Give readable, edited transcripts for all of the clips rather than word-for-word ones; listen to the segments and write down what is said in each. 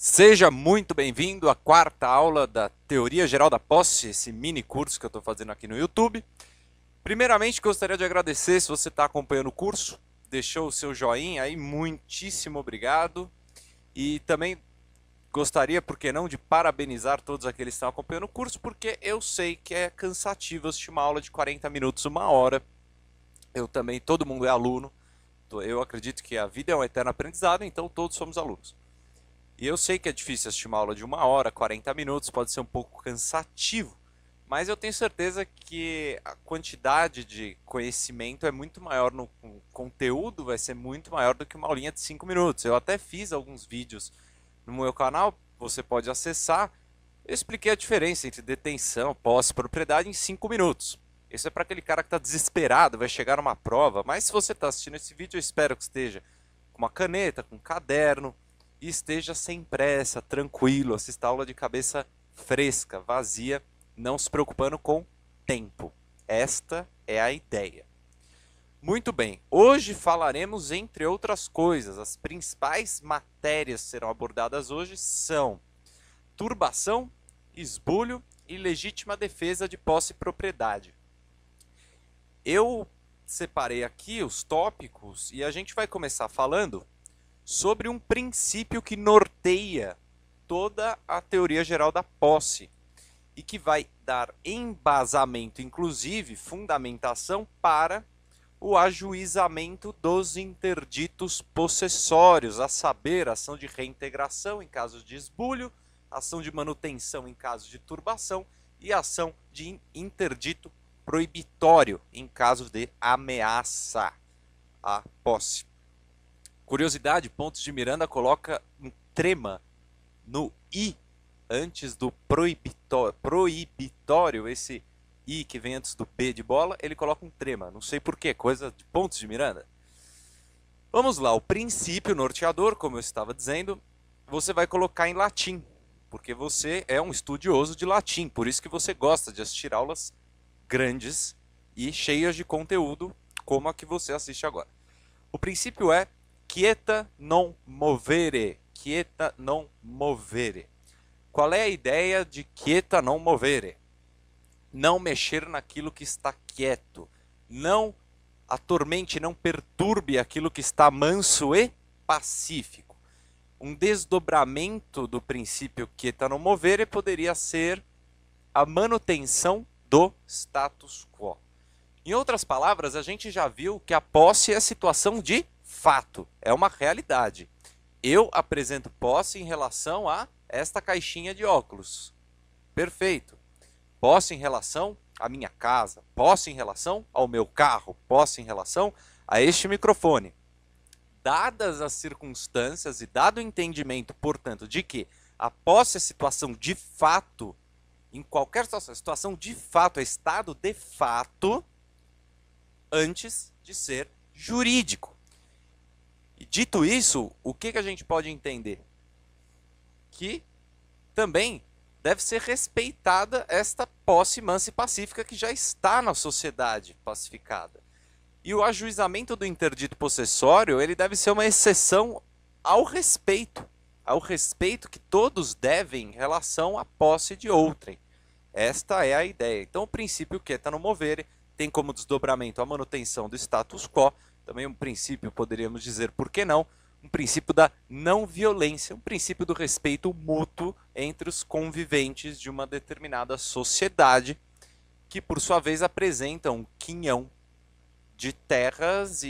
Seja muito bem-vindo à quarta aula da Teoria Geral da Posse, esse mini curso que eu estou fazendo aqui no YouTube. Primeiramente, gostaria de agradecer se você está acompanhando o curso, deixou o seu joinha aí, muitíssimo obrigado. E também gostaria, por que não, de parabenizar todos aqueles que estão acompanhando o curso, porque eu sei que é cansativo assistir uma aula de 40 minutos, uma hora. Eu também, todo mundo é aluno, eu acredito que a vida é um eterno aprendizado, então todos somos alunos. E eu sei que é difícil assistir uma aula de uma hora, 40 minutos, pode ser um pouco cansativo, mas eu tenho certeza que a quantidade de conhecimento é muito maior no conteúdo, vai ser muito maior do que uma aulinha de 5 minutos. Eu até fiz alguns vídeos no meu canal, você pode acessar. Eu expliquei a diferença entre detenção, posse, propriedade em 5 minutos. Isso é para aquele cara que está desesperado, vai chegar numa prova, mas se você está assistindo esse vídeo, eu espero que esteja com uma caneta, com um caderno, e esteja sem pressa, tranquilo, assista a aula de cabeça fresca, vazia, não se preocupando com tempo. Esta é a ideia. Muito bem, hoje falaremos, entre outras coisas, as principais matérias que serão abordadas hoje são turbação, esbulho e legítima defesa de posse e propriedade. Eu separei aqui os tópicos e a gente vai começar falando sobre um princípio que norteia toda a teoria geral da posse e que vai dar embasamento, inclusive fundamentação, para o ajuizamento dos interditos possessórios, a saber, ação de reintegração em caso de esbulho, ação de manutenção em caso de turbação e ação de interdito proibitório em caso de ameaça à posse. Curiosidade, Pontes de Miranda coloca um trema no I antes do proibitório, esse I que vem antes do P de bola, ele coloca um trema, não sei porquê, coisa de Pontes de Miranda. Vamos lá, o princípio norteador, como eu estava dizendo, você vai colocar em latim, porque você é um estudioso de latim, por isso que você gosta de assistir aulas grandes e cheias de conteúdo, como a que você assiste agora. O princípio é quieta non movere. Quieta non movere. Qual é a ideia de quieta non movere? Não mexer naquilo que está quieto. Não atormente, não perturbe aquilo que está manso e pacífico. Um desdobramento do princípio quieta non movere poderia ser a manutenção do status quo. Em outras palavras, a gente já viu que a posse é situação de fato, é uma realidade. Eu apresento posse em relação a esta caixinha de óculos. Perfeito. Posse em relação à minha casa, posse em relação ao meu carro, posse em relação a este microfone. Dadas as circunstâncias e dado o entendimento, portanto, de que a posse é situação de fato, em qualquer situação de fato, é estado de fato, antes de ser jurídico. E dito isso, o que a gente pode entender? Que também deve ser respeitada esta posse mansa e pacífica que já está na sociedade pacificada. E o ajuizamento do interdito possessório, ele deve ser uma exceção ao respeito que todos devem em relação à posse de outrem. Esta é a ideia. Então o princípio quieta non movere tem como desdobramento a manutenção do status quo, também um princípio, poderíamos dizer, por que não, um princípio da não violência, um princípio do respeito mútuo entre os conviventes de uma determinada sociedade, que por sua vez apresenta um quinhão de terras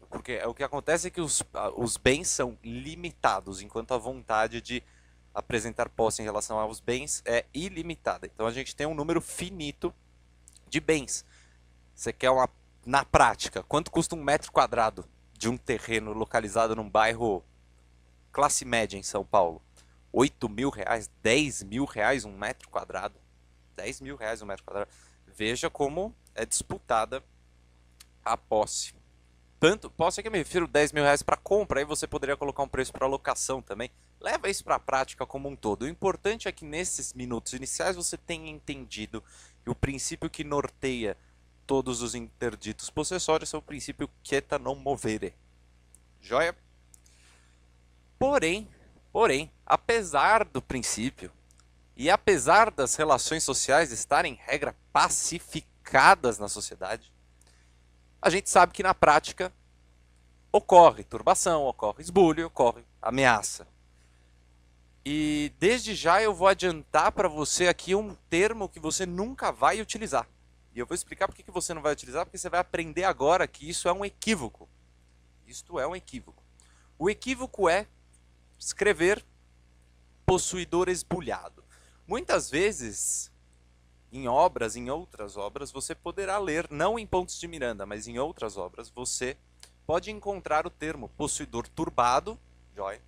porque o que acontece é que os bens são limitados, enquanto a vontade de apresentar posse em relação aos bens é ilimitada. Então a gente tem um número finito de bens. Você quer na prática, quanto custa um metro quadrado de um terreno localizado num bairro classe média em São Paulo? 8 mil reais, 10 mil reais um metro quadrado. 10 mil reais um metro quadrado. Veja como é disputada a posse. Tanto, posse é que eu me refiro 10 mil reais para compra, aí você poderia colocar um preço para locação também. Leva isso para a prática como um todo. O importante é que nesses minutos iniciais você tenha entendido que o princípio que norteia todos os interditos possessórios é o princípio quieta non movere. Joia? Porém, Porém, apesar do princípio e apesar das relações sociais estarem, em regra, pacificadas na sociedade, a gente sabe que na prática ocorre turbação, ocorre esbulho, ocorre ameaça. E desde já eu vou adiantar para você aqui um termo que você nunca vai utilizar. E eu vou explicar por que você não vai utilizar, porque você vai aprender agora que isso é um equívoco. Isto é um equívoco. O equívoco é escrever possuidor esbulhado. Muitas vezes, em outras obras, você poderá ler, não em Pontos de Miranda, mas em outras obras, você pode encontrar o termo possuidor turbado, joia,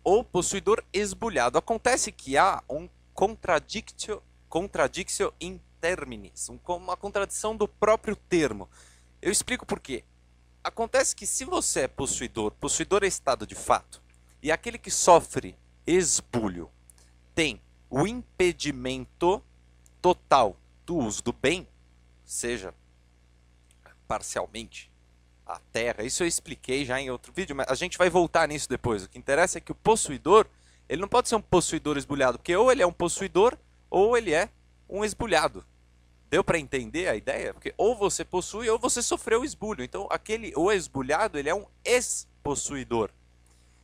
ou possuidor esbulhado. Acontece que há um contradictio in terminis, uma contradição do próprio termo. Eu explico por quê. Acontece que se você é possuidor é estado de fato, e aquele que sofre esbulho tem o impedimento total do uso do bem, seja parcialmente a terra, isso eu expliquei já em outro vídeo, mas a gente vai voltar nisso depois. O que interessa é que o possuidor, ele não pode ser um possuidor esbulhado, porque ou ele é um possuidor ou ele é um esbulhado. Deu para entender a ideia? Porque ou você possui ou você sofreu esbulho. Então, o esbulhado, ele é um ex-possuidor.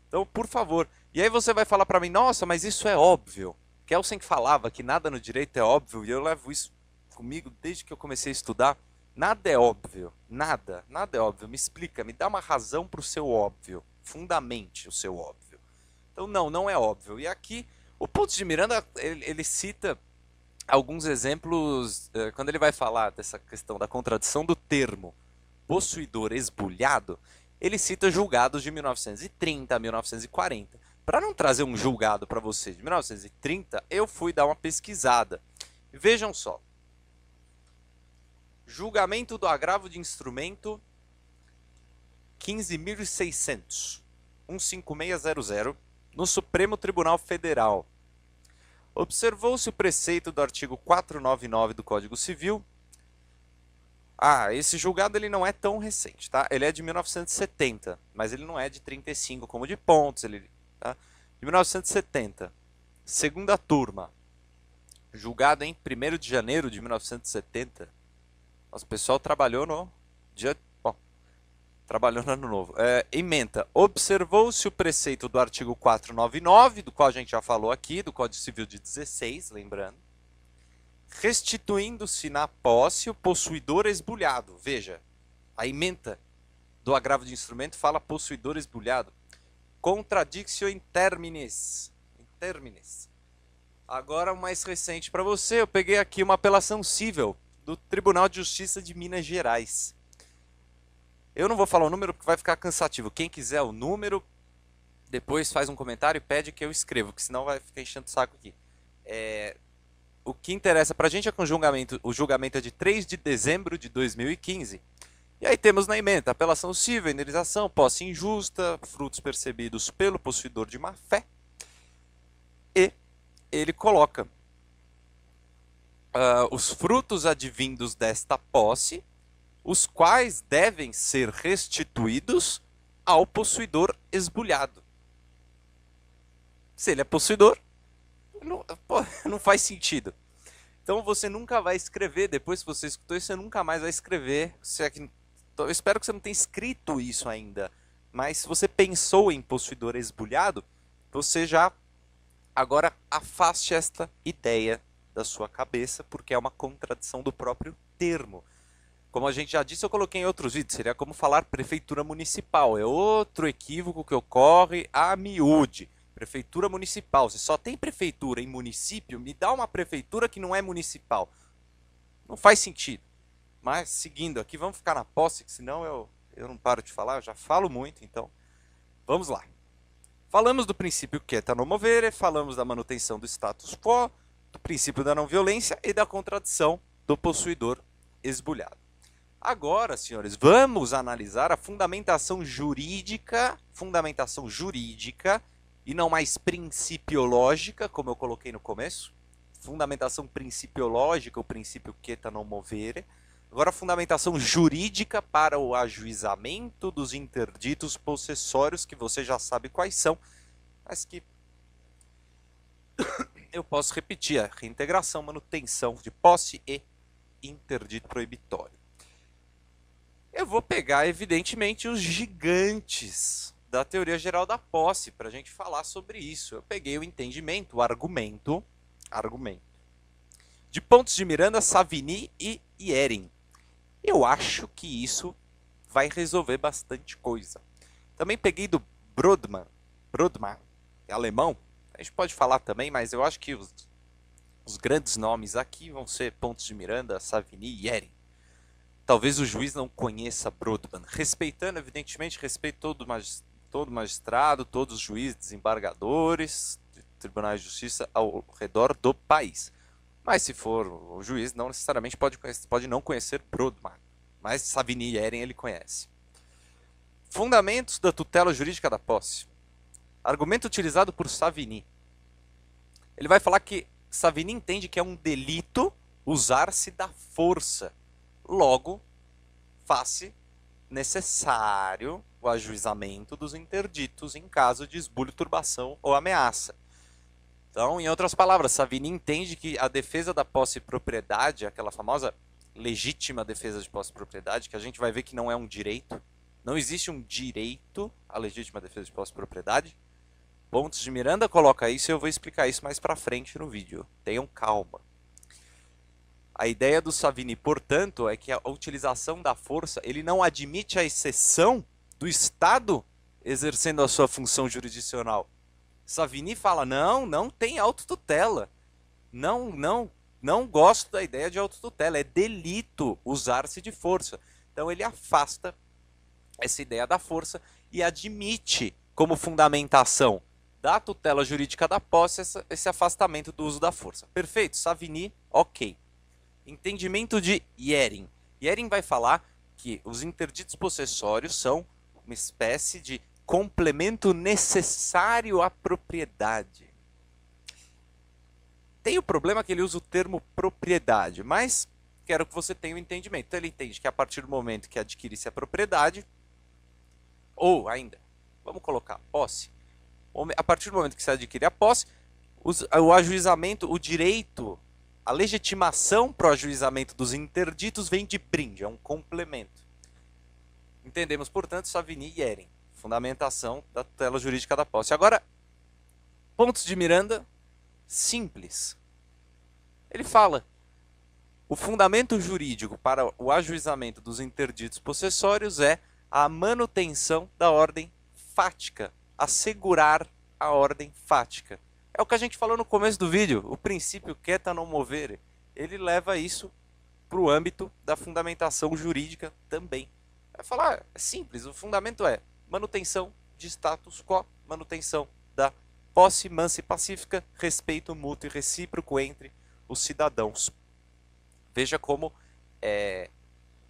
Então, por favor. E aí você vai falar para mim, nossa, mas isso é óbvio. Kelsen falava que nada no direito é óbvio, e eu levo isso comigo desde que eu comecei a estudar. Nada é óbvio. Nada é óbvio. Me explica, me dá uma razão para o seu óbvio. Fundamente o seu óbvio. Então, não é óbvio. E aqui, o Pontos de Miranda, ele cita alguns exemplos, quando ele vai falar dessa questão da contradição do termo possuidor esbulhado, ele cita julgados de 1930 a 1940. Para não trazer um julgado para você de 1930, eu fui dar uma pesquisada. Vejam só. Julgamento do agravo de instrumento 15.600, 15600, no Supremo Tribunal Federal. Observou-se o preceito do artigo 499 do Código Civil. Esse julgado ele não é tão recente, tá? Ele é de 1970, mas ele não é de 35 como de Pontos, tá? De 1970. Segunda turma. Julgado em 1º de janeiro de 1970. Nossa, o pessoal trabalhou no dia... trabalhou no ano novo. Ementa. Observou-se o preceito do artigo 499, do qual a gente já falou aqui, do Código Civil de 16, lembrando. Restituindo-se na posse o possuidor esbulhado. Veja, a ementa do agravo de instrumento fala possuidor esbulhado. Contradictio in terminis. Agora, o mais recente para você, eu peguei aqui uma apelação cível do Tribunal de Justiça de Minas Gerais. Eu não vou falar o número porque vai ficar cansativo. Quem quiser o número, depois faz um comentário e pede que eu escreva, porque senão vai ficar enchendo o saco aqui. O que interessa pra gente é que o julgamento é de 3 de dezembro de 2015. E aí temos na ementa apelação cível, indenização, posse injusta, frutos percebidos pelo possuidor de má-fé. E ele coloca os frutos advindos desta posse, os quais devem ser restituídos ao possuidor esbulhado. Se ele é possuidor, não faz sentido. Então você nunca vai escrever, depois que você escutou isso, você nunca mais vai escrever. Eu espero que você não tenha escrito isso ainda. Mas se você pensou em possuidor esbulhado, você já agora afaste esta ideia da sua cabeça, porque é uma contradição do próprio termo. Como a gente já disse, eu coloquei em outros vídeos, seria como falar prefeitura municipal. É outro equívoco que ocorre a miúde. Prefeitura municipal. Se só tem prefeitura em município, me dá uma prefeitura que não é municipal. Não faz sentido. Mas, seguindo aqui, vamos ficar na posse, que senão eu não paro de falar, eu já falo muito, então vamos lá. Falamos do princípio quieta non movere, falamos da manutenção do status quo, do princípio da não violência e da contradição do possuidor esbulhado. Agora, senhores, vamos analisar a fundamentação jurídica e não mais principiológica, como eu coloquei no começo. Fundamentação principiológica, o princípio quieta non movere, Agora a fundamentação jurídica para o ajuizamento dos interditos possessórios, que você já sabe quais são, mas que eu posso repetir: a reintegração, manutenção de posse e interdito proibitório. Eu vou pegar, evidentemente, os gigantes da teoria geral da posse para a gente falar sobre isso. Eu peguei o entendimento, o argumento de Pontes de Miranda, Savigny e Hering. Eu acho que isso vai resolver bastante coisa. Também peguei do Brodmann, é alemão. A gente pode falar também, mas eu acho que os grandes nomes aqui vão ser Pontes de Miranda, Savigny e Hering. Talvez o juiz não conheça Brodmann, respeitando, evidentemente, respeito todo magistrado, todos os juízes, desembargadores, tribunais de justiça ao redor do país. Mas se for o juiz, não necessariamente pode não conhecer Brodmann, mas Savigny e Hering ele conhece. Fundamentos da tutela jurídica da posse. Argumento utilizado por Savigny. Ele vai falar que Savigny entende que é um delito usar-se da força. Logo, faz-se necessário o ajuizamento dos interditos em caso de esbulho, turbação ou ameaça. Então, em outras palavras, Savigny entende que a defesa da posse e propriedade, aquela famosa legítima defesa de posse e propriedade, que a gente vai ver que não é um direito, não existe um direito à legítima defesa de posse e propriedade. Pontes de Miranda coloca isso e eu vou explicar isso mais pra frente no vídeo. Tenham calma. A ideia do Savigny, portanto, é que a utilização da força, ele não admite a exceção do Estado exercendo a sua função jurisdicional. Savigny fala: não tem autotutela. Não gosto da ideia de autotutela. É delito usar-se de força. Então ele afasta essa ideia da força e admite como fundamentação da tutela jurídica da posse esse afastamento do uso da força. Perfeito? Savigny, ok. Entendimento de Hering. Hering vai falar que os interditos possessórios são uma espécie de complemento necessário à propriedade. Tem o problema que ele usa o termo propriedade, mas quero que você tenha o entendimento. Então ele entende que a partir do momento que adquire-se a propriedade, ou ainda, vamos colocar posse, a partir do momento que se adquire a posse, o ajuizamento, o direito, a legitimação para o ajuizamento dos interditos vem de brinde, é um complemento. Entendemos, portanto, Savigny e Hering, fundamentação da tutela jurídica da posse. Agora, Pontes de Miranda, simples. Ele fala: o fundamento jurídico para o ajuizamento dos interditos possessórios é a manutenção da ordem fática, assegurar a ordem fática. É o que a gente falou no começo do vídeo, o princípio quieta non movere. Ele leva isso para o âmbito da fundamentação jurídica também. Vai falar, é simples, o fundamento é manutenção de status quo, manutenção da posse mansa e pacífica, respeito mútuo e recíproco entre os cidadãos. Veja como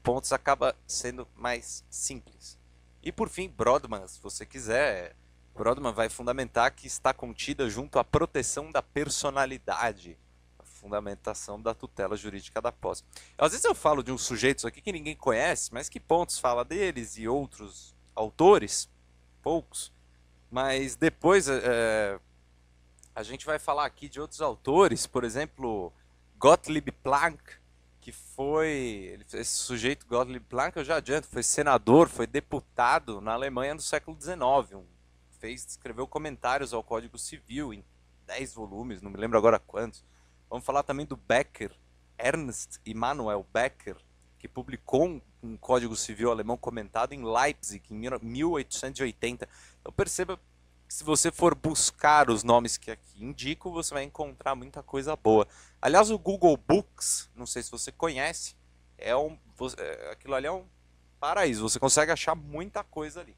Pontes acaba sendo mais simples. E por fim, Brodmann, se você quiser, Brodmann vai fundamentar que está contida junto à proteção da personalidade, a fundamentação da tutela jurídica da posse. Às vezes eu falo de uns sujeitos aqui que ninguém conhece, mas que Pontes fala deles e outros autores, poucos, mas depois a gente vai falar aqui de outros autores, por exemplo, Gottlieb Planck, que foi, esse sujeito Gottlieb Planck, eu já adianto, foi senador, foi deputado na Alemanha no século XIX, escreveu comentários ao Código Civil em 10 volumes, não me lembro agora quantos. Vamos falar também do Becker, Ernst Immanuel Becker, que publicou um Código Civil alemão comentado em Leipzig, em 1880. Então perceba que se você for buscar os nomes que aqui indico, você vai encontrar muita coisa boa. Aliás, o Google Books, não sei se você conhece, aquilo ali é um paraíso, você consegue achar muita coisa ali.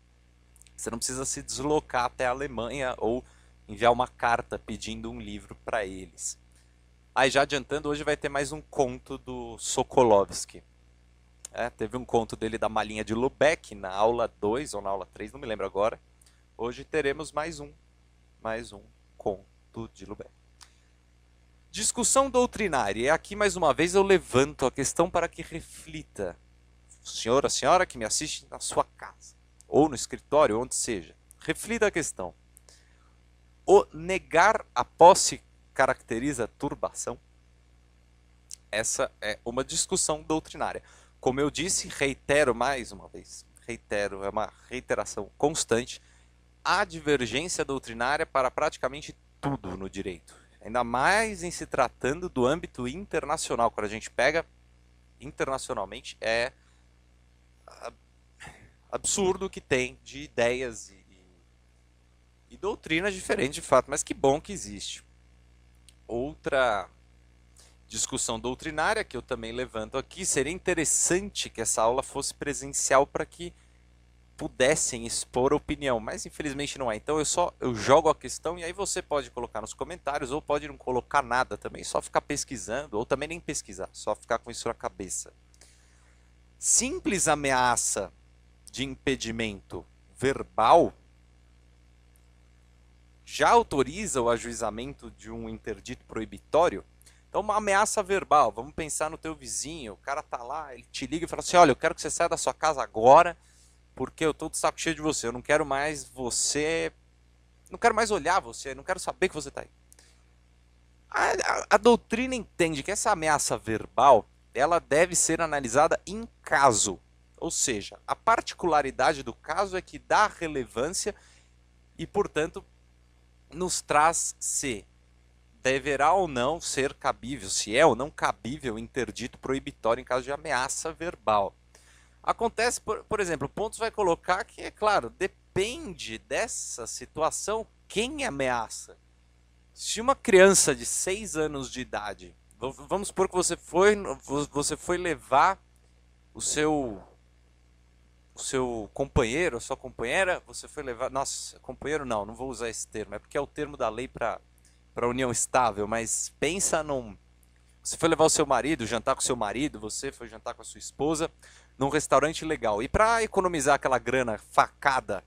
Você não precisa se deslocar até a Alemanha ou enviar uma carta pedindo um livro para eles. Aí já adiantando, hoje vai ter mais um conto do Sokolovsky. Teve um conto dele da Malinha de Lubeck na aula 2 ou na aula 3, não me lembro agora. Hoje teremos mais um conto de Lubeck. Discussão doutrinária. E aqui, mais uma vez, eu levanto a questão para que reflita. O senhor, a senhora que me assiste na sua casa, ou no escritório, onde seja. Reflita a questão. O negar a posse caracteriza turbação? Essa é uma discussão doutrinária. Como eu disse, reitero mais uma vez, reitero, é uma reiteração constante, há divergência doutrinária para praticamente tudo no direito. Ainda mais em se tratando do âmbito internacional. Quando a gente pega internacionalmente, é absurdo o que tem de ideias e doutrinas diferentes de fato, mas que bom que existe. Outra discussão doutrinária que eu também levanto aqui, seria interessante que essa aula fosse presencial para que pudessem expor opinião, mas infelizmente não é. Então eu jogo a questão e aí você pode colocar nos comentários ou pode não colocar nada também, só ficar pesquisando ou também nem pesquisar, só ficar com isso na cabeça. Simples ameaça de impedimento verbal já autoriza o ajuizamento de um interdito proibitório? Então, uma ameaça verbal, vamos pensar no teu vizinho, o cara tá lá, ele te liga e fala assim, olha, eu quero que você saia da sua casa agora, porque eu tô de saco cheio de você, eu não quero mais você, não quero mais olhar você, não quero saber que você tá aí. A doutrina entende que essa ameaça verbal, ela deve ser analisada em caso, ou seja, a particularidade do caso é que dá relevância e, portanto, nos traz se deverá ou não ser cabível, se é ou não cabível interdito proibitório em caso de ameaça verbal. Acontece, por exemplo, o Pontos vai colocar que, é claro, depende dessa situação quem ameaça. Se uma criança de 6 anos de idade, vamos supor que você foi levar o seu companheiro, a sua companheira, você foi levar, nossa, companheiro não vou usar esse termo, é porque é o termo da lei para união estável, mas pensa você foi levar o seu marido, jantar com o seu marido, você foi jantar com a sua esposa num restaurante legal. E para economizar aquela grana facada,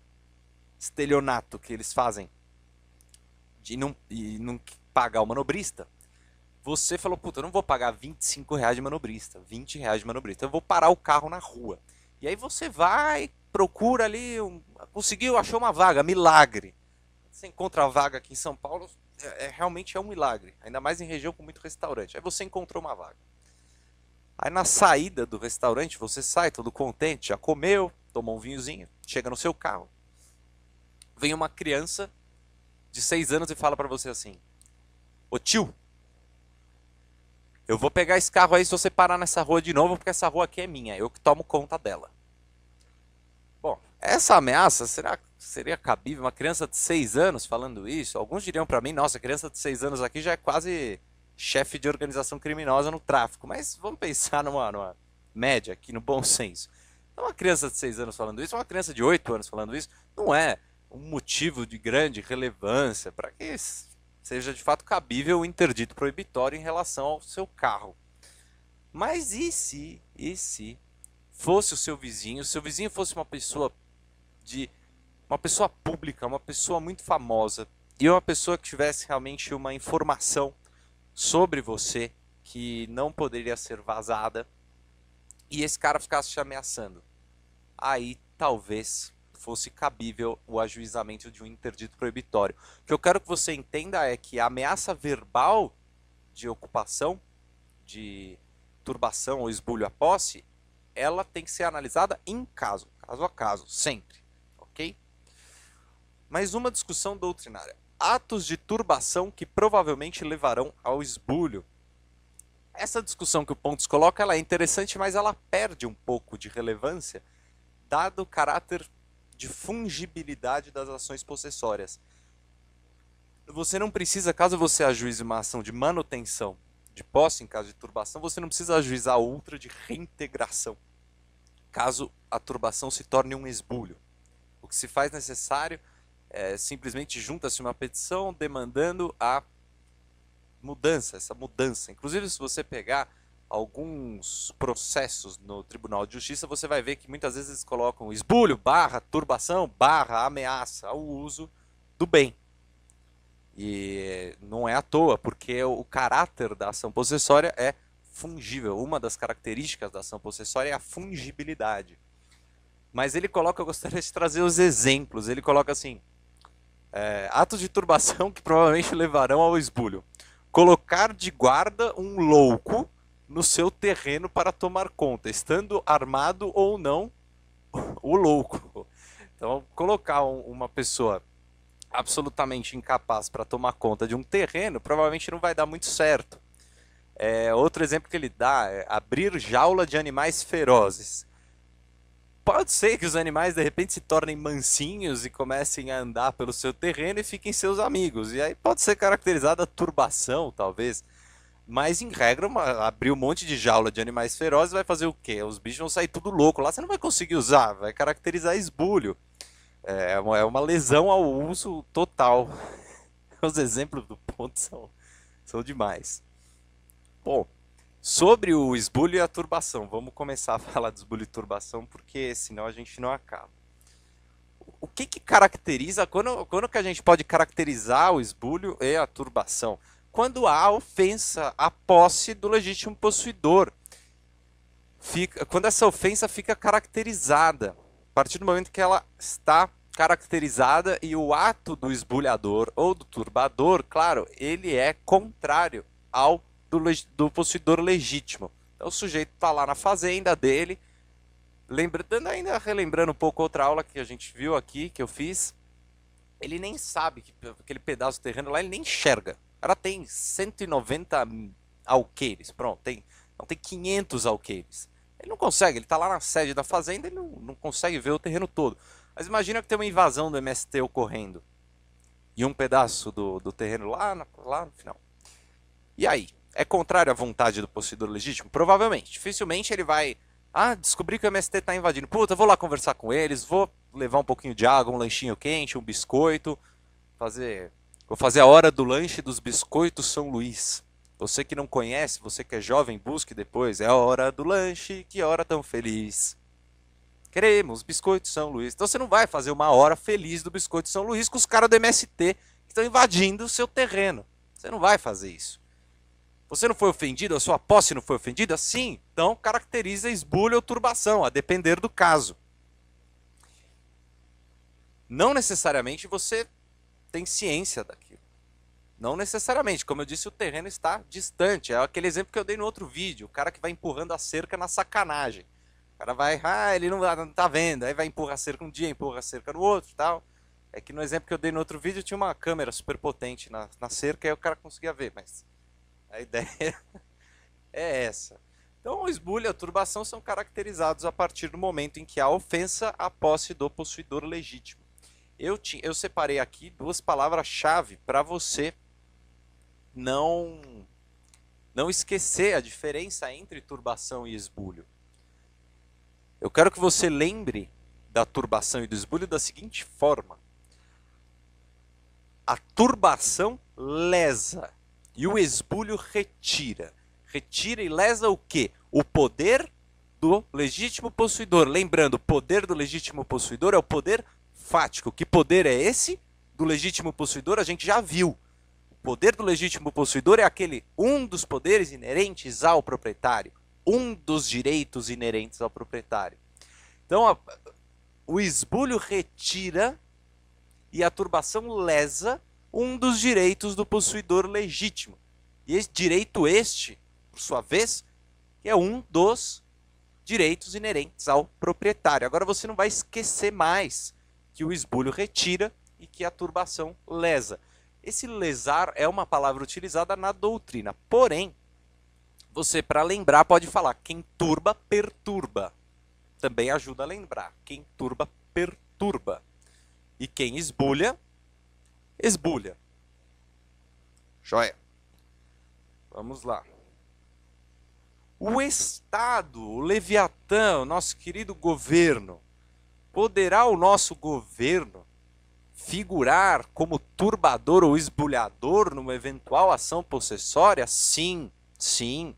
estelionato que eles fazem de não pagar o manobrista, você falou, puta, eu não vou pagar R$ 25 de manobrista, R$ 20 de manobrista, eu vou parar o carro na rua. E aí você vai, procura ali, conseguiu, achou uma vaga, milagre. Você encontra a vaga aqui em São Paulo, realmente é um milagre, ainda mais em região com muito restaurante. Aí você encontrou uma vaga. Aí na saída do restaurante, você sai todo contente, já comeu, tomou um vinhozinho, chega no seu carro. Vem uma criança de 6 anos e fala para você assim, ô tio, eu vou pegar esse carro aí se você parar nessa rua de novo, porque essa rua aqui é minha, eu que tomo conta dela. Bom, essa ameaça seria cabível? Uma criança de 6 anos falando isso? Alguns diriam para mim, nossa, criança de 6 anos aqui já é quase chefe de organização criminosa no tráfico. Mas vamos pensar numa média aqui, no bom senso. Então, uma criança de 6 anos falando isso, uma criança de 8 anos falando isso, não é um motivo de grande relevância para que seja de fato cabível o interdito proibitório em relação ao seu carro. Mas e se fosse o seu vizinho, se o seu vizinho fosse uma pessoa pública, uma pessoa muito famosa, e uma pessoa que tivesse realmente uma informação sobre você que não poderia ser vazada, e esse cara ficasse te ameaçando, aí talvez fosse cabível o ajuizamento de um interdito proibitório. O que eu quero que você entenda é que a ameaça verbal de ocupação, de turbação ou esbulho à posse, ela tem que ser analisada em caso a caso, sempre, ok? Mais uma discussão doutrinária. Atos de turbação que provavelmente levarão ao esbulho. Essa discussão que o Pontes coloca, ela é interessante, mas ela perde um pouco de relevância, dado o caráter de fungibilidade das ações possessórias. Você não precisa, caso você ajuize uma ação de manutenção de posse em caso de turbação, você não precisa ajuizar outra de reintegração, caso a turbação se torne um esbulho. O que se faz necessário é simplesmente junta-se uma petição demandando a mudança, essa mudança. Inclusive, se você pegar alguns processos no Tribunal de Justiça, você vai ver que muitas vezes eles colocam esbulho, barra, turbação, barra, ameaça ao uso do bem. E não é à toa, porque o caráter da ação possessória é fungível. Uma das características da ação possessória é a fungibilidade. Mas ele coloca, eu gostaria de trazer os exemplos. Ele coloca assim: atos de turbação que provavelmente levarão ao esbulho. Colocar de guarda um louco no seu terreno para tomar conta, estando armado ou não o louco. Então, colocar uma pessoa absolutamente incapaz para tomar conta de um terreno provavelmente não vai dar muito certo. Outro exemplo que ele dá é abrir jaula de animais ferozes. Pode ser que os animais de repente se tornem mansinhos e comecem a andar pelo seu terreno e fiquem seus amigos. E aí pode ser caracterizada a turbação, talvez. Mas em regra, abrir um monte de jaula de animais ferozes vai fazer o quê? Os bichos vão sair tudo louco lá, você não vai conseguir usar, vai caracterizar esbulho. É uma lesão ao uso total. Os exemplos do ponto são demais. Bom, sobre o esbulho e a turbação, vamos começar a falar de esbulho e turbação, porque senão a gente não acaba. O que caracteriza, quando que a gente pode caracterizar o esbulho e a turbação? Quando há ofensa à posse do legítimo possuidor. Quando essa ofensa fica caracterizada, a partir do momento que ela está caracterizada e o ato do esbulhador ou do turbador, claro, ele é contrário ao do possuidor legítimo. Então o sujeito está lá na fazenda dele, relembrando um pouco outra aula que a gente viu aqui, que eu fiz, ele nem sabe que aquele pedaço de terreno lá, ele nem enxerga. Ela tem 190 alqueires, pronto, tem 500 alqueires. Ele não consegue, ele está lá na sede da fazenda, ele não consegue ver o terreno todo. Mas imagina que tem uma invasão do MST ocorrendo. E um pedaço do terreno lá no final. E aí? É contrário à vontade do possuidor legítimo? Provavelmente. Dificilmente ele vai... descobri que o MST está invadindo. Puta, vou lá conversar com eles, vou levar um pouquinho de água, um lanchinho quente, um biscoito. Vou fazer a hora do lanche dos biscoitos São Luís. Você que não conhece, você que é jovem, busque depois. É a hora do lanche, que hora tão feliz. Queremos biscoitos São Luís. Então você não vai fazer uma hora feliz do biscoito São Luís com os caras do MST que estão invadindo o seu terreno. Você não vai fazer isso. Você não foi ofendido? A sua posse não foi ofendida? Sim. Então caracteriza esbulho ou turbação, a depender do caso. Não necessariamente você tem ciência daquilo. Não necessariamente. Como eu disse, o terreno está distante. É aquele exemplo que eu dei no outro vídeo. O cara que vai empurrando a cerca na sacanagem. O cara vai, ele não tá vendo. Aí vai empurrar a cerca um dia, empurra a cerca no outro e tal. É que no exemplo que eu dei no outro vídeo tinha uma câmera super potente na cerca e aí o cara conseguia ver. Mas a ideia é essa. Então, o esbulho e a turbação são caracterizados a partir do momento em que há ofensa à posse do possuidor legítimo. Eu separei aqui duas palavras-chave para você não esquecer a diferença entre turbação e esbulho. Eu quero que você lembre da turbação e do esbulho da seguinte forma. A turbação lesa e o esbulho retira. Retira e lesa o quê? O poder do legítimo possuidor. Lembrando, o poder do legítimo possuidor é o poder fático. Que poder é esse? Do legítimo possuidor a gente já viu. O poder do legítimo possuidor é um dos poderes inerentes ao proprietário. Um dos direitos inerentes ao proprietário. Então, o esbulho retira e a turbação lesa um dos direitos do possuidor legítimo. E esse direito por sua vez, é um dos direitos inerentes ao proprietário. Agora você não vai esquecer mais que o esbulho retira e que a turbação lesa. Esse lesar é uma palavra utilizada na doutrina. Porém, você, para lembrar, pode falar quem turba, perturba. Também ajuda a lembrar. Quem turba, perturba. E quem esbulha, esbulha. Joia. Vamos lá. O Estado, o Leviatã, o nosso querido governo, poderá o nosso governo figurar como turbador ou esbulhador numa eventual ação possessória? Sim, sim.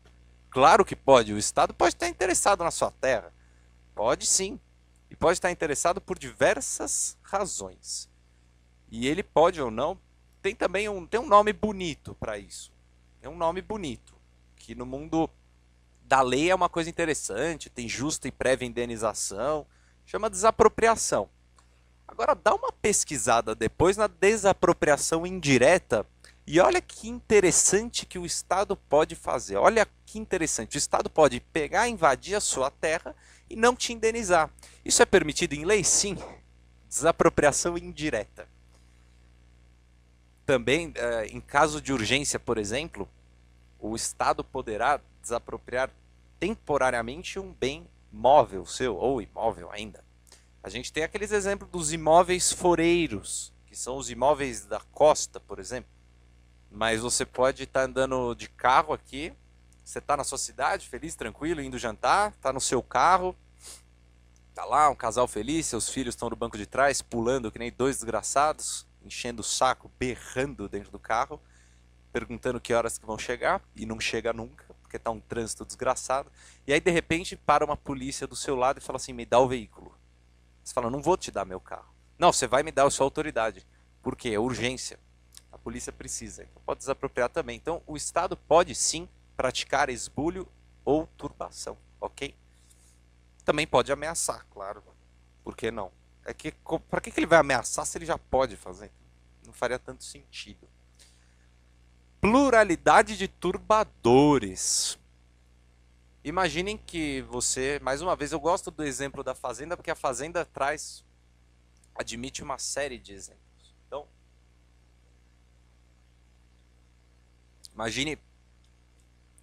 Claro que pode. O Estado pode estar interessado na sua terra. Pode sim. E pode estar interessado por diversas razões. E ele pode ou não tem também tem um nome bonito para isso. Tem um nome bonito, que no mundo da lei é uma coisa interessante, tem justa e prévia indenização, chama desapropriação. Agora dá uma pesquisada depois na desapropriação indireta e olha que interessante que o Estado pode fazer. Olha que interessante, o Estado pode pegar, invadir a sua terra e não te indenizar. Isso é permitido em lei? Sim. Desapropriação indireta. Também, em caso de urgência, por exemplo, o Estado poderá desapropriar temporariamente um bem móvel seu, ou imóvel ainda. A gente tem aqueles exemplos dos imóveis foreiros, que são os imóveis da costa, por exemplo. Mas você pode estar andando de carro aqui, você está na sua cidade, feliz, tranquilo, indo jantar, está no seu carro, está lá um casal feliz, seus filhos estão no banco de trás, pulando que nem dois desgraçados, enchendo o saco, berrando dentro do carro, perguntando que horas que vão chegar, e não chega nunca, porque está um trânsito desgraçado. E aí, de repente, para uma polícia do seu lado e fala assim, me dá o veículo. Você fala, não vou te dar meu carro. Não, você vai me dar a sua autoridade. Por quê? É urgência. A polícia precisa. Então pode desapropriar também. Então o Estado pode sim praticar esbulho ou turbação, ok? Também pode ameaçar, claro. Por que não? É que, para que ele vai ameaçar se ele já pode fazer? Não faria tanto sentido. Pluralidade de turbadores. Imaginem que você, mais uma vez, eu gosto do exemplo da Fazenda, porque a Fazenda admite uma série de exemplos. Então, imagine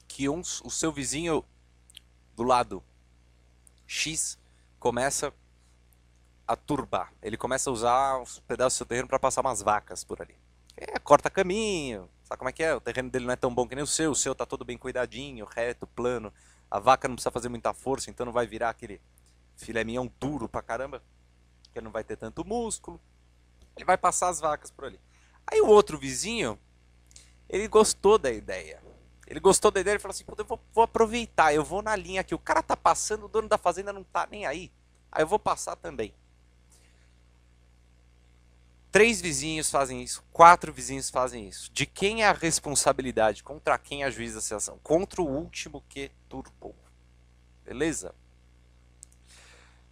que o seu vizinho do lado X começa a turbar. Ele começa a usar os pedaços do seu terreno para passar umas vacas por ali. Corta caminho, sabe como é que é? O terreno dele não é tão bom que nem o seu tá todo bem cuidadinho, reto, plano. A vaca não precisa fazer muita força, então não vai virar aquele filé mignon duro pra caramba, que não vai ter tanto músculo. Ele vai passar as vacas por ali. Aí o outro vizinho, ele gostou da ideia. Ele gostou da ideia e falou assim, eu vou aproveitar, eu vou na linha aqui. O cara tá passando, o dono da fazenda não tá nem aí. Aí eu vou passar também. 3 vizinhos fazem isso, 4 vizinhos fazem isso. De quem é a responsabilidade? Contra quem ajuiza essa ação? Contra o último que turbou. Beleza?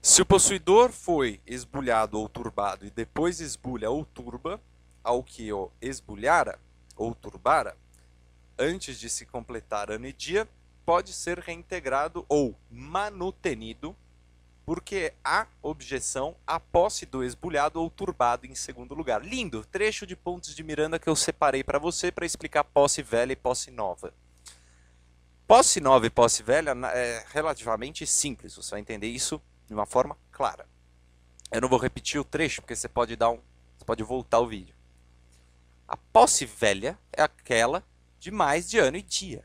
Se o possuidor foi esbulhado ou turbado e depois esbulha ou turba, ao que o esbulhara ou turbara, antes de se completar ano e dia, pode ser reintegrado ou manutenido, porque há objeção à posse do esbulhado ou turbado em segundo lugar. Lindo, trecho de Pontes de Miranda que eu separei para você para explicar posse velha e posse nova. Posse nova e posse velha é relativamente simples, você vai entender isso de uma forma clara. Eu não vou repetir o trecho, porque você pode voltar o vídeo. A posse velha é aquela de mais de ano e dia.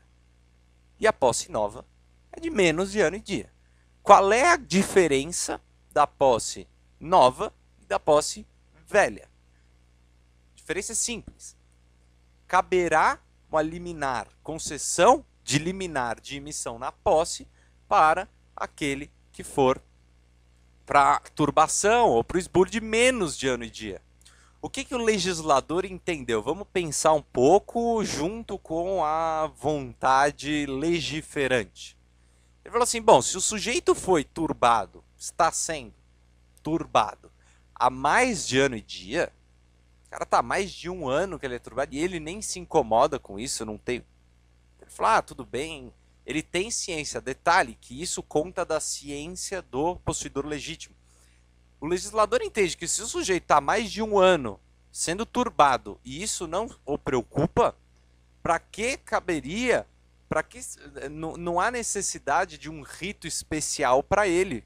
E a posse nova é de menos de ano e dia. Qual é a diferença da posse nova e da posse velha? A diferença é simples. Caberá uma liminar, concessão de liminar de emissão na posse para aquele que for para turbação ou para o esbulho de menos de ano e dia. O que o legislador entendeu? Vamos pensar um pouco junto com a vontade legiferante. Ele falou assim, bom, se o sujeito foi turbado, está sendo turbado há mais de ano e dia, o cara está há mais de um ano que ele é turbado e ele nem se incomoda com isso, não tem... Ele falou, tudo bem, ele tem ciência. Detalhe que isso conta da ciência do possuidor legítimo. O legislador entende que se o sujeito está há mais de um ano sendo turbado e isso não o preocupa, para que caberia... Para que não há necessidade de um rito especial para ele.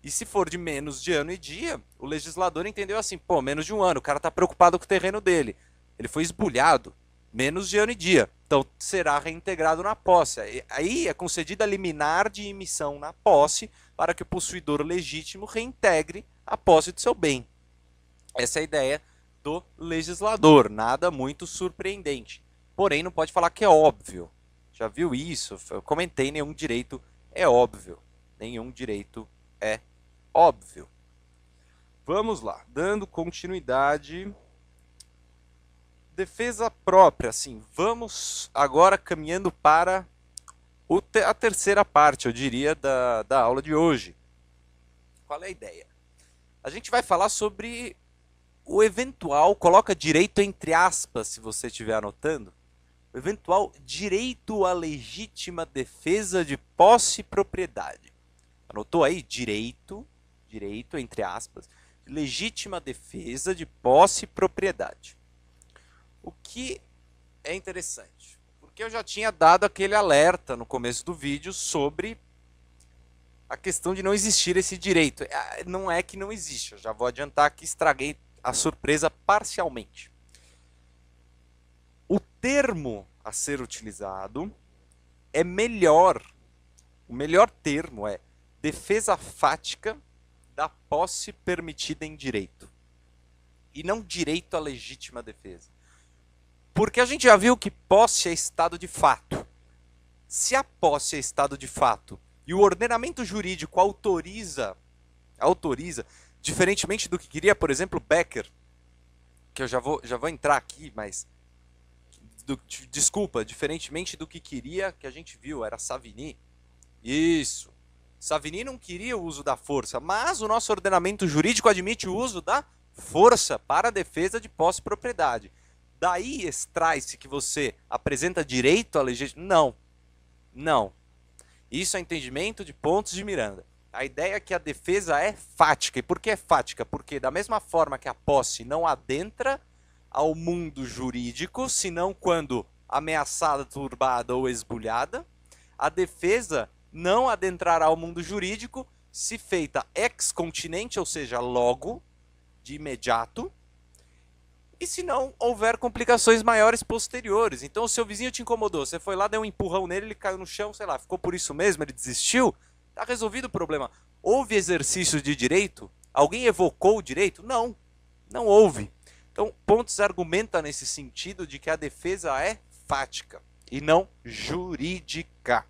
E se for de menos de ano e dia, o legislador entendeu assim, pô, menos de um ano, o cara está preocupado com o terreno dele. Ele foi esbulhado, menos de ano e dia. Então será reintegrado na posse. Aí é concedida a liminar de emissão na posse para que o possuidor legítimo reintegre a posse do seu bem. Essa é a ideia do legislador, nada muito surpreendente. Porém, não pode falar que é óbvio. Já viu isso? Eu comentei, nenhum direito é óbvio. Nenhum direito é óbvio. Vamos lá, dando continuidade. defesa própria, assim, vamos agora caminhando para a terceira parte, eu diria, da aula de hoje. Qual é a ideia? A gente vai falar sobre o eventual, coloca direito entre aspas, se você estiver anotando, o eventual direito à legítima defesa de posse e propriedade. Anotou aí? Direito entre aspas, legítima defesa de posse e propriedade. O que é interessante, porque eu já tinha dado aquele alerta no começo do vídeo sobre a questão de não existir esse direito. Não é que não existe, eu já vou adiantar que estraguei a surpresa parcialmente. O termo a ser utilizado é melhor, o melhor termo é defesa fática da posse permitida em direito, e não direito à legítima defesa. Porque a gente já viu que posse é estado de fato. Se a posse é estado de fato e o ordenamento jurídico autoriza, diferentemente do que queria, por exemplo, Becker, que eu já vou entrar aqui, mas desculpa, diferentemente do que queria, que a gente viu, era Savigny. Isso. Savigny não queria o uso da força, mas o nosso ordenamento jurídico admite o uso da força para a defesa de posse e propriedade. Daí extrai-se que você apresenta direito à legítima... Não. Isso é entendimento de Pontes de Miranda. A ideia é que a defesa é fática. E por que é fática? Porque da mesma forma que a posse não adentra ao mundo jurídico, senão quando ameaçada, turbada ou esbulhada, a defesa não adentrará ao mundo jurídico se feita ex continente, ou seja, logo, de imediato, e se não houver complicações maiores posteriores. Então o seu vizinho te incomodou, você foi lá, deu um empurrão nele, ele caiu no chão, sei lá, ficou por isso mesmo, ele desistiu, está resolvido o problema. Houve exercício de direito? Alguém evocou o direito? Não houve. Então Pontes argumenta nesse sentido de que a defesa é fática e não jurídica.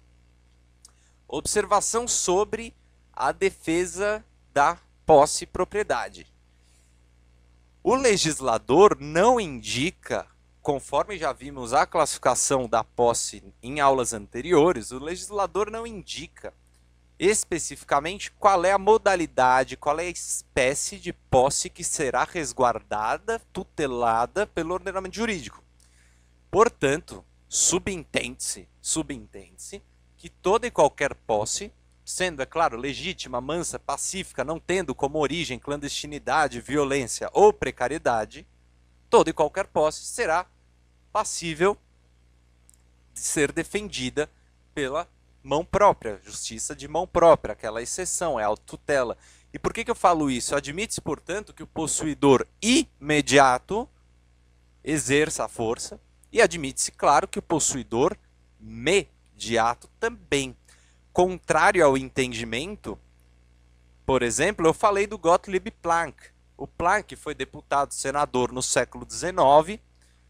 Observação sobre a defesa da posse e propriedade. O legislador não indica, conforme já vimos a classificação da posse em aulas anteriores, o legislador não indica especificamente qual é a modalidade, qual é a espécie de posse que será resguardada, tutelada pelo ordenamento jurídico. Portanto, subentende-se que toda e qualquer posse, sendo, é claro, legítima, mansa, pacífica, não tendo como origem clandestinidade, violência ou precariedade, toda e qualquer posse será passível de ser defendida pela mão própria, justiça de mão própria, aquela exceção, é a autotutela. E por que eu falo isso? Admite-se, portanto, que o possuidor imediato exerça a força, e admite-se, claro, que o possuidor mediato também. Contrário ao entendimento, por exemplo, eu falei do Gottlieb Planck. O Planck foi deputado senador no século XIX,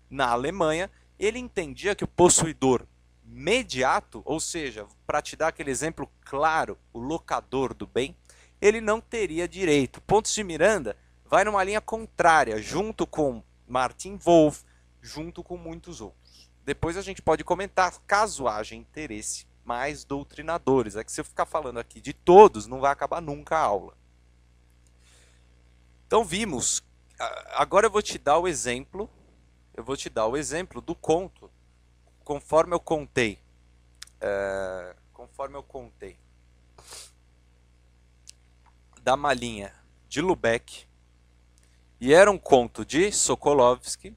na Alemanha. Ele entendia que o possuidor mediato, ou seja, para te dar aquele exemplo claro, o locador do bem, ele não teria direito. Pontes de Miranda vai numa linha contrária, junto com Martin Wolff, junto com muitos outros. Depois a gente pode comentar, caso haja interesse, mais doutrinadores. É que se eu ficar falando aqui de todos, não vai acabar nunca a aula. Então vimos, agora eu vou te dar o exemplo, do conto, conforme eu contei, da malinha de Lubeck, e era um conto de Sokolovsky.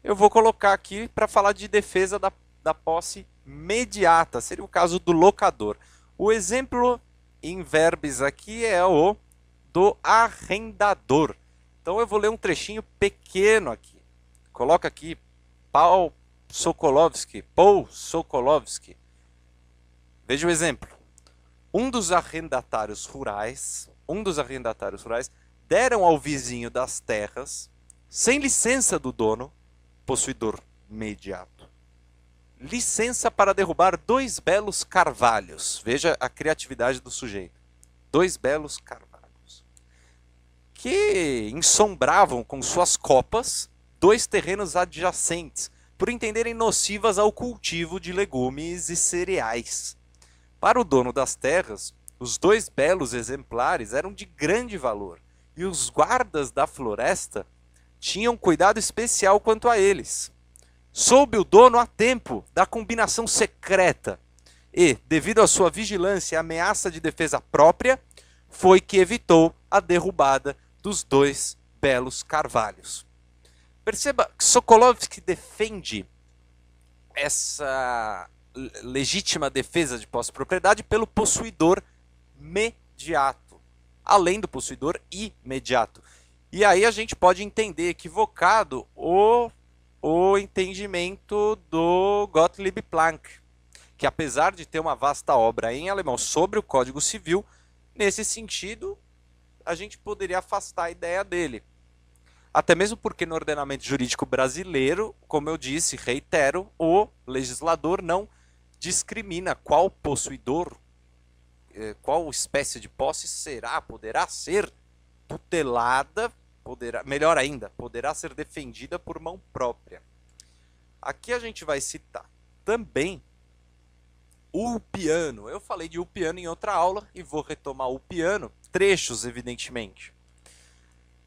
Eu vou colocar aqui para falar de defesa da posse mediata, seria o caso do locador. O exemplo em verbis aqui é o do arrendador. Então eu vou ler um trechinho pequeno aqui. Coloca aqui Paul Sokolovsky. Veja o exemplo. Um dos arrendatários rurais deram ao vizinho das terras, sem licença do dono, possuidor mediato, licença para derrubar 2 belos carvalhos. Veja a criatividade do sujeito. 2 belos carvalhos que ensombravam com suas copas 2 terrenos adjacentes, por entenderem nocivas ao cultivo de legumes e cereais. Para o dono das terras, os 2 belos exemplares eram de grande valor, e os guardas da floresta tinham cuidado especial quanto a eles. Soube o dono a tempo da combinação secreta e, devido à sua vigilância e ameaça de defesa própria, foi que evitou a derrubada dos 2 belos carvalhos. Perceba que Sokolovsky defende essa legítima defesa de posse-propriedade pelo possuidor mediato, além do possuidor imediato. E aí a gente pode entender equivocado o entendimento do Gottlieb Planck, que apesar de ter uma vasta obra em alemão sobre o Código Civil, nesse sentido, a gente poderia afastar a ideia dele. Até mesmo porque no ordenamento jurídico brasileiro, como eu disse, reitero, o legislador não discrimina qual possuidor, qual espécie de posse poderá ser tutelada, melhor ainda, poderá ser defendida por mão própria. Aqui a gente vai citar também Ulpiano. Eu falei de Ulpiano em outra aula e vou retomar Ulpiano, trechos evidentemente.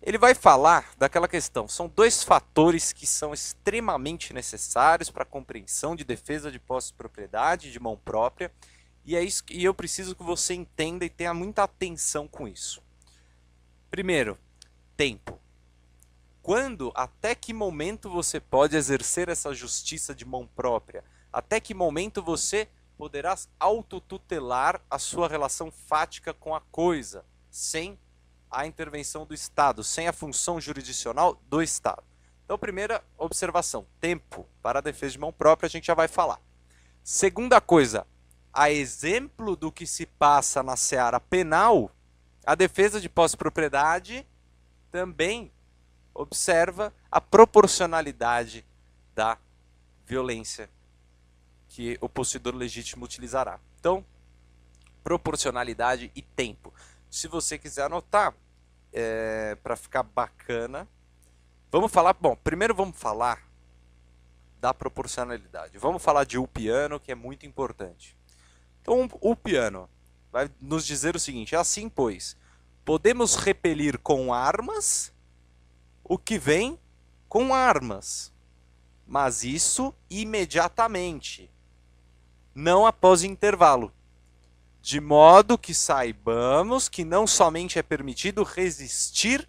Ele vai falar daquela questão, são 2 fatores que são extremamente necessários para a compreensão de defesa de posse de propriedade de mão própria, e é isso que eu preciso que você entenda e tenha muita atenção com isso. Primeiro, tempo. Quando, até que momento você pode exercer essa justiça de mão própria? Até que momento você poderá autotutelar a sua relação fática com a coisa, sem a intervenção do Estado, sem a função jurisdicional do Estado? Então, primeira observação, tempo para a defesa de mão própria, a gente já vai falar. Segunda coisa, a exemplo do que se passa na seara penal, a defesa de posse-propriedade também observa a proporcionalidade da violência que o possuidor legítimo utilizará. Então, proporcionalidade e tempo. Se você quiser anotar, para ficar bacana, vamos falar, bom, primeiro vamos falar da proporcionalidade. Vamos falar de Ulpiano, que é muito importante. Então, Ulpiano vai nos dizer o seguinte, assim, pois, podemos repelir com armas o que vem com armas, mas isso imediatamente, não após intervalo, de modo que saibamos que não somente é permitido resistir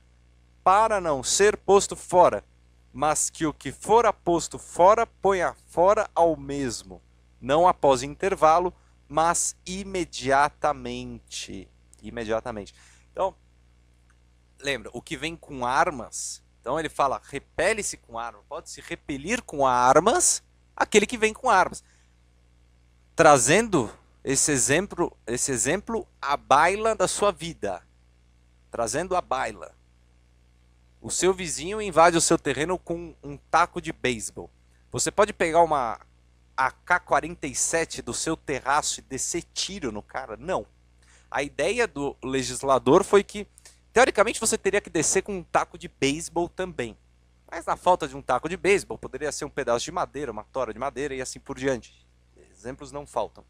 para não ser posto fora, mas que o que fora posto fora ponha fora ao mesmo, não após intervalo, mas imediatamente. Imediatamente. Então, lembra, o que vem com armas, então ele fala, repele-se com armas, pode-se repelir com armas aquele que vem com armas. Trazendo esse exemplo à baila da sua vida. Trazendo à baila. O seu vizinho invade o seu terreno com um taco de beisebol. Você pode pegar uma AK-47 do seu terraço e descer tiro no cara? Não. A ideia do legislador foi que, teoricamente, você teria que descer com um taco de beisebol também. Mas na falta de um taco de beisebol, poderia ser um pedaço de madeira, uma tora de madeira e assim por diante. Exemplos não faltam.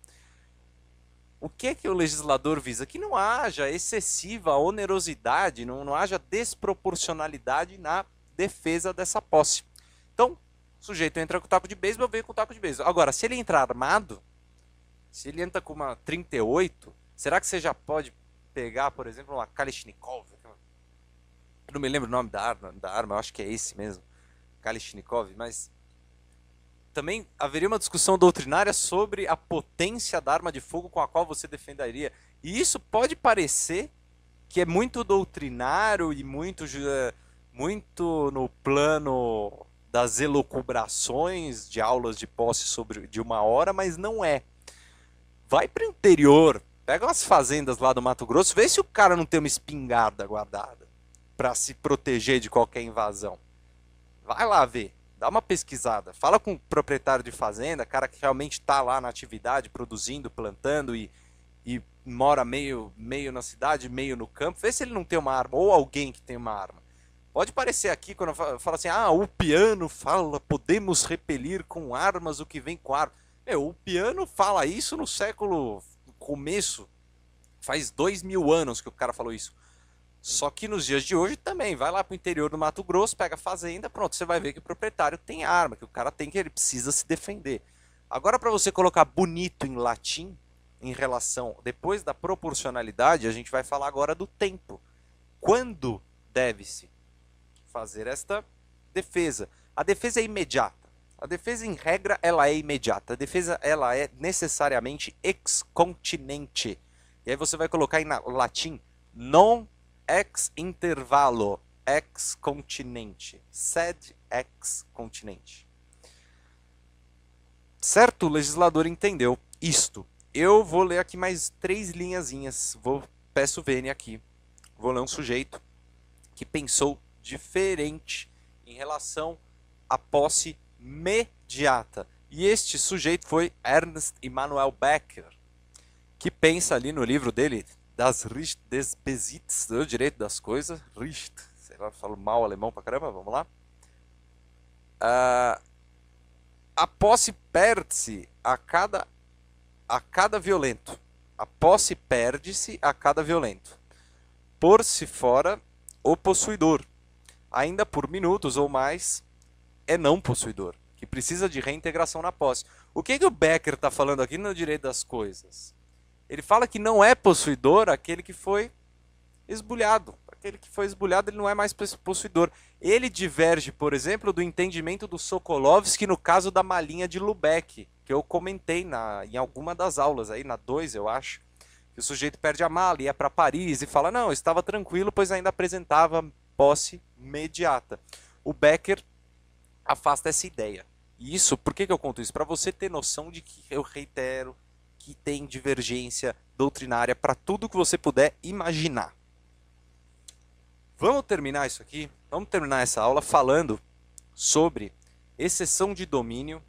O que é que o legislador visa? Que não haja excessiva onerosidade, não haja desproporcionalidade na defesa dessa posse. Então, o sujeito entra com o taco de beisebol, veio com o taco de beisebol. Agora, se ele entrar armado, se ele entra com uma 38, será que você já pode pegar, por exemplo, uma Kalashnikov? Eu não me lembro o nome da arma, eu acho que é esse mesmo, Kalashnikov, mas também haveria uma discussão doutrinária sobre a potência da arma de fogo com a qual você defenderia. E isso pode parecer que é muito doutrinário e muito no plano das elucubrações de aulas de posse de 1 hora, mas não é. Vai para o interior, pega umas fazendas lá do Mato Grosso, vê se o cara não tem uma espingarda guardada para se proteger de qualquer invasão. Vai lá ver. Dá uma pesquisada, fala com o proprietário de fazenda, cara que realmente está lá na atividade, produzindo, plantando e mora meio na cidade, meio no campo, vê se ele não tem uma arma, ou alguém que tem uma arma. Pode parecer aqui, quando eu falo assim, o piano fala, podemos repelir com armas o que vem com arma. O piano fala isso no século começo, faz 2000 anos que o cara falou isso. Só que nos dias de hoje também, vai lá pro interior do Mato Grosso, pega a fazenda, pronto, você vai ver que o proprietário tem arma, que o cara tem, que ele precisa se defender. Agora, para você colocar bonito em latim, em relação, depois da proporcionalidade, a gente vai falar agora do tempo. Quando deve-se fazer esta defesa? A defesa é imediata. A defesa, em regra, ela é imediata. A defesa, ela é necessariamente ex continente. E aí você vai colocar em latim non ex intervalo ex continente. Sed ex continente. Certo? O legislador entendeu isto. Eu vou ler aqui mais 3 linhazinhas. Peço vênia aqui. Vou ler um sujeito que pensou diferente em relação à posse imediata. E este sujeito foi Ernst Immanuel Becker, que pensa ali no livro dele, Das Recht des Besitz, o direito das coisas, Recht, sei lá, falo mal alemão pra caramba, vamos lá. A posse perde-se a cada violento. A posse perde-se a cada violento. Por-se fora o possuidor, ainda por minutos ou mais, é não possuidor, que precisa de reintegração na posse. O que o Becker está falando aqui no direito das coisas? Ele fala que não é possuidor aquele que foi esbulhado. Aquele que foi esbulhado, ele não é mais possuidor. Ele diverge, por exemplo, do entendimento do Sokolovsky no caso da malinha de Lubeck, que eu comentei em alguma das aulas, aí na 2, eu acho. Que o sujeito perde a mala, ia para Paris e fala, não, estava tranquilo, pois ainda apresentava posse imediata. O Becker afasta essa ideia. E isso, por que eu conto isso? Para você ter noção de que, eu reitero, que tem divergência doutrinária para tudo que você puder imaginar. Vamos terminar isso aqui? Vamos terminar essa aula falando sobre exceção de domínio,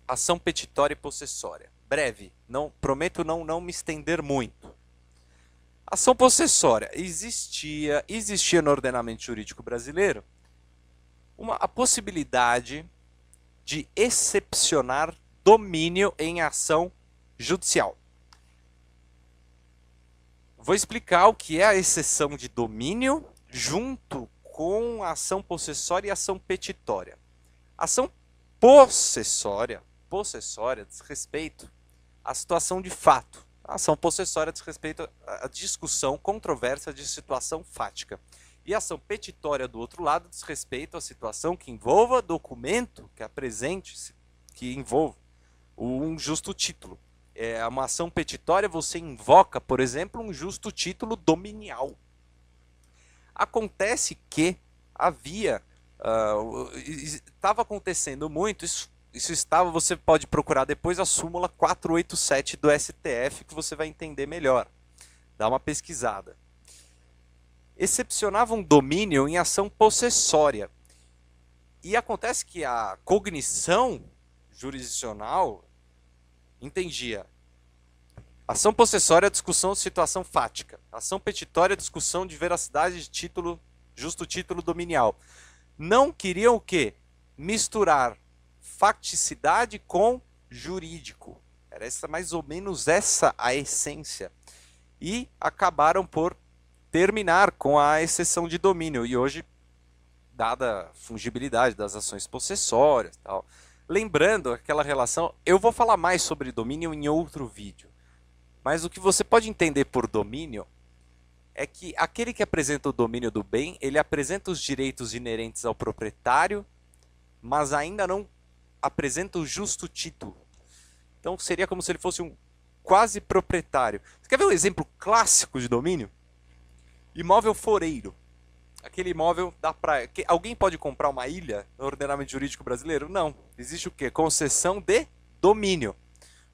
ação petitória e possessória. Breve, prometo não me estender muito. Ação possessória. Existia no ordenamento jurídico brasileiro a possibilidade de excepcionar domínio em ação judicial. Vou explicar o que é a exceção de domínio junto com a ação possessória e a ação petitória. Ação possessória diz respeito à situação de fato. A ação possessória diz respeito à discussão controversa de situação fática. E a ação petitória, do outro lado, diz respeito à situação que envolva documento que apresente, que envolva um justo título. Uma ação petitória, você invoca, por exemplo, um justo título dominial. Acontece que estava acontecendo muito, isso estava, você pode procurar depois a súmula 487 do STF, que você vai entender melhor. Dá uma pesquisada. Excepcionavam domínio em ação possessória. E acontece que a cognição jurisdicional entendia ação possessória, discussão de situação fática. Ação petitória, discussão de veracidade de título, justo título dominial. Não queriam o quê? Misturar facticidade com jurídico. Era mais ou menos essa a essência. E acabaram por terminar com a exceção de domínio. E hoje, dada a fungibilidade das ações possessórias e tal, lembrando aquela relação, eu vou falar mais sobre domínio em outro vídeo. Mas o que você pode entender por domínio é que aquele que apresenta o domínio do bem, ele apresenta os direitos inerentes ao proprietário, mas ainda não apresenta o justo título. Então seria como se ele fosse um quase proprietário. Você quer ver um exemplo clássico de domínio? Imóvel foreiro. Aquele imóvel da praia. Alguém pode comprar uma ilha no ordenamento jurídico brasileiro? Não. Existe o quê? Concessão de domínio.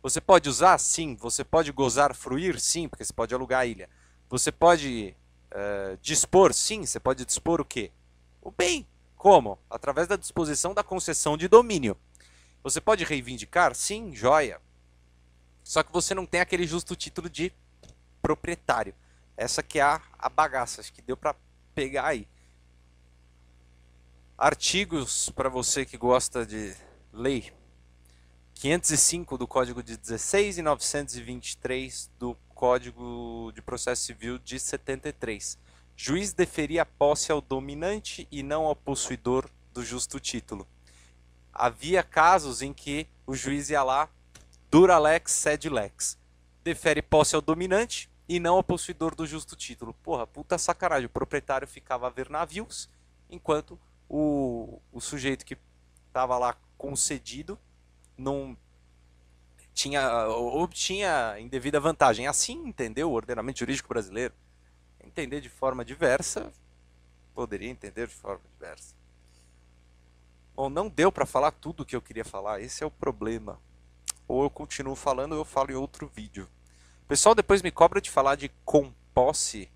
Você pode usar? Sim. Você pode gozar, fruir? Sim, porque você pode alugar a ilha. Você pode dispor? Sim. Você pode dispor o quê? O bem. Como? Através da disposição da concessão de domínio. Você pode reivindicar? Sim, joia. Só que você não tem aquele justo título de proprietário. Essa que é a bagaça, acho que deu para pegar aí. Artigos para você que gosta de lei. 505 do Código de 16 e 923 do Código de Processo Civil de 73. Juiz deferia a posse ao dominante e não ao possuidor do justo título. Havia casos em que o juiz ia lá, dura lex, sed lex. Defere posse ao dominante e não ao possuidor do justo título. Porra, puta sacanagem. O proprietário ficava a ver navios, enquanto o sujeito que estava lá concedido não obtinha indevida vantagem. Assim entendeu o ordenamento jurídico brasileiro. Entender de forma diversa, poderia entender de forma diversa. Bom, não deu para falar tudo o que eu queria falar, esse é o problema. Ou eu continuo falando ou eu falo em outro vídeo. O pessoal depois me cobra de falar de composse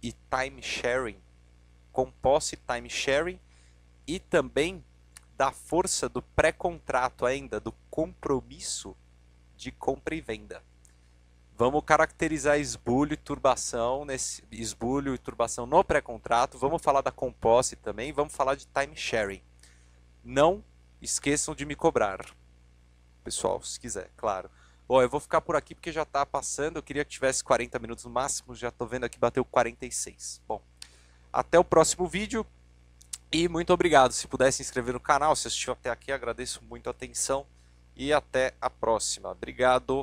e time sharing. Composse e time sharing e também da força do pré-contrato ainda, do compromisso de compra e venda. Vamos caracterizar esbulho e turbação no pré-contrato. Vamos falar da composse também. Vamos falar de time sharing. Não esqueçam de me cobrar, pessoal, se quiser, claro. Bom, eu vou ficar por aqui porque já está passando. Eu queria que tivesse 40 minutos no máximo. Já estou vendo aqui, bateu 46. Bom, até o próximo vídeo. E muito obrigado. Se puder se inscrever no canal, se assistiu até aqui, agradeço muito a atenção. E até a próxima. Obrigado.